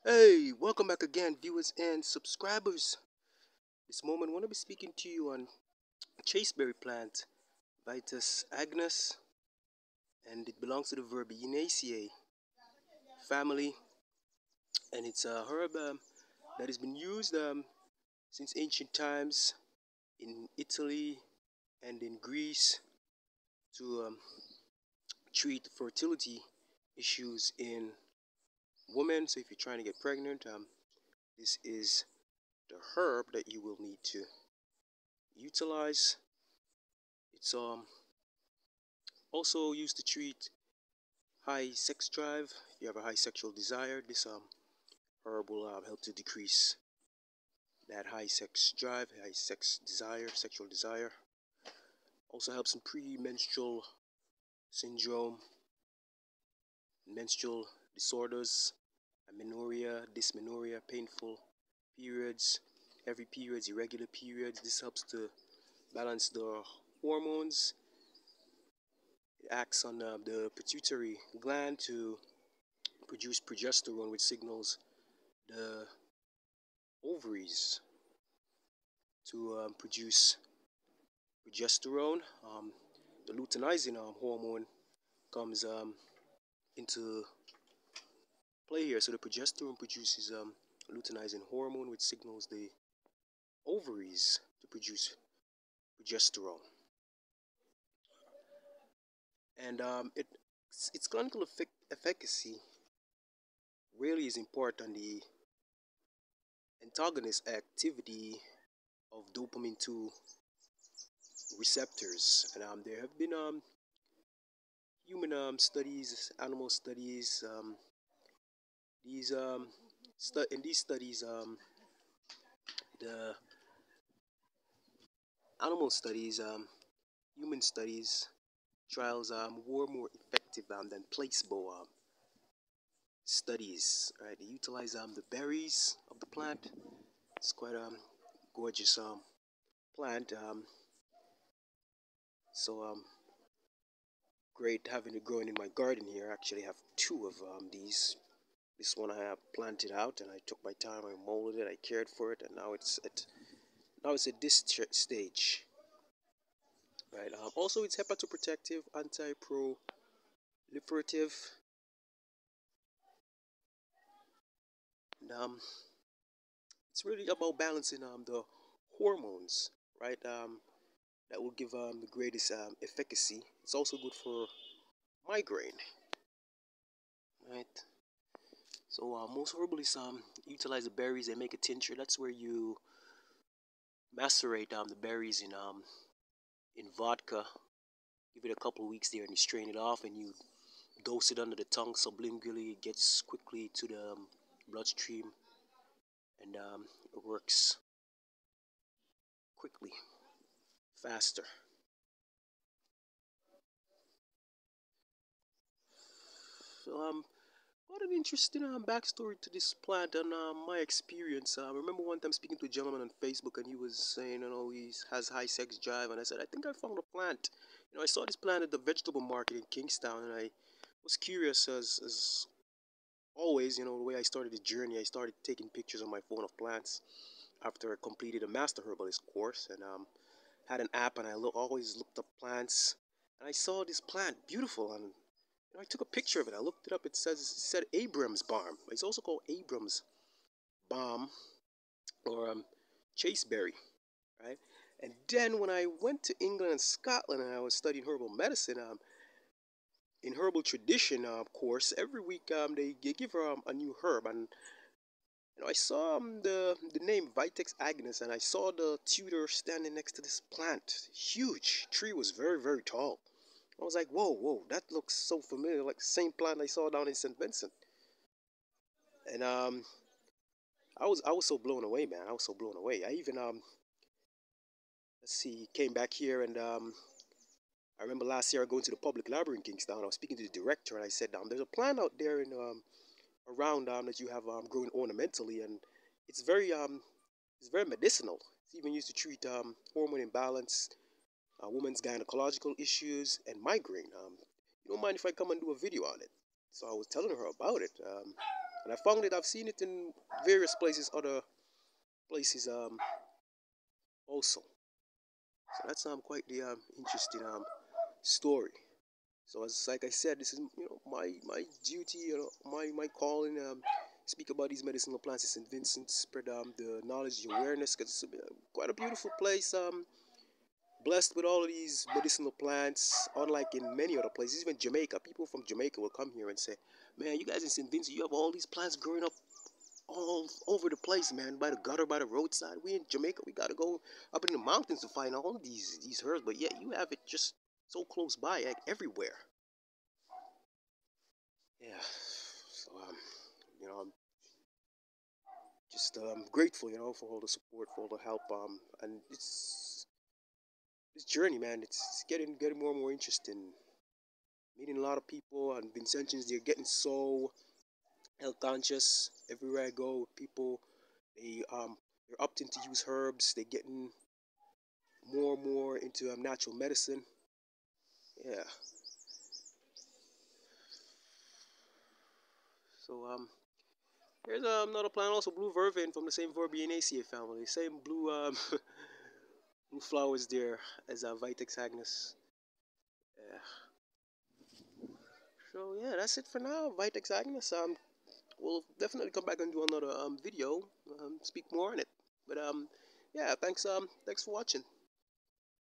Hey, welcome back again, viewers and subscribers. This moment, I want to be speaking to you on Chasteberry plant, Vitus agnus, and it belongs to the Verbenaceae family, and it's a herb that has been used since ancient times in Italy and in Greece to treat fertility issues in women. So, if you're trying to get pregnant, this is the herb that you will need to utilize. It's also used to treat high sex drive. If you have a high sexual desire, this herb will help to decrease that high sex drive, high sex desire, sexual desire. Also helps in premenstrual syndrome, menstrual disorders, amenorrhea, dysmenorrhea, painful periods, every periods, irregular periods. This helps to balance the hormones. It acts on the pituitary gland to produce progesterone, which signals the ovaries to produce progesterone. The luteinizing hormone comes into play here. So the progesterone produces luteinizing hormone, which signals the ovaries to produce progesterone. And its clinical efficacy really is important on the antagonist activity of dopamine 2 receptors. And there have been human studies, animal studies. These in these studies, the animal studies, human studies, trials were more effective than placebo studies. Right, they utilize the berries of the plant. It's quite a gorgeous plant. So great having it growing in my garden here. I actually have two of these. This one I have planted out, and I took my time. I molded it. I cared for it, and now it's at this stage. Right. Also, it's hepatoprotective, anti-proliferative, and it's really about balancing the hormones, right? That will give the greatest efficacy. It's also good for migraine, right? So most herbalists utilize the berries and make a tincture. That's where you macerate the berries in vodka. Give it a couple of weeks there, and you strain it off, and you dose it under the tongue sublingually. It gets quickly to the bloodstream, and it works quickly, faster. So what an interesting backstory to this plant and my experience. I remember one time speaking to a gentleman on Facebook, and he was saying, he has high sex drive, and I said, I think I found a plant. I saw this plant at the vegetable market in Kingstown, and I was curious as always. The way I started the journey, I started taking pictures on my phone of plants after I completed a master herbalist course, and had an app, and I always looked up plants, and I saw this plant, beautiful, and I took a picture of it. I looked it up. It said Abrams balm. It's also called Abrams balm or chasteberry, right? And then when I went to England and Scotland and I was studying herbal medicine, in herbal tradition course, every week they give a new herb, and I saw the name Vitex agnus, and I saw the tutor standing next to this plant. Huge tree, was very very tall. I was like, whoa, whoa, that looks so familiar, like the same plant I saw down in St. Vincent. And I was so blown away, man. I was so blown away. I even let's see, came back here, and I remember last year going to the public library in Kingstown. I was speaking to the director, and I said, there's a plant out there in around that you have growing ornamentally, and it's very it's very medicinal. It's even used to treat hormone imbalance, women's gynecological issues, and migraine. You don't mind if I come and do a video on it? So I was telling her about it. and I found it. I've seen it in various places, other places also. So that's quite the interesting story. So as like I said, this is my duty, my calling. Speak about these medicinal plants in St. Vincent, spread the knowledge, the awareness, because it's quite a beautiful place. Blessed with all of these medicinal plants, unlike in many other places, even Jamaica. People from Jamaica will come here and say, "Man, you guys in St. Vincent, you have all these plants growing up all over the place, man. By the gutter, by the roadside. We in Jamaica, we gotta go up in the mountains to find all these herbs, but yet you have it just so close by, like everywhere." Yeah. So I'm just grateful, for all the support, for all the help, and it's this journey, man. It's getting more and more interesting. Meeting a lot of people and Vincentians, they're getting so health conscious everywhere I go. People, they're opting to use herbs. They're getting more and more into natural medicine. Yeah. So here's another plant, also blue vervain from the same Verbenaceae family. Same blue blue flowers there as Vitex agnus. Yeah. So yeah, that's it for now. Vitex agnus. We'll definitely come back and do another video. Speak more on it. But yeah, thanks for watching.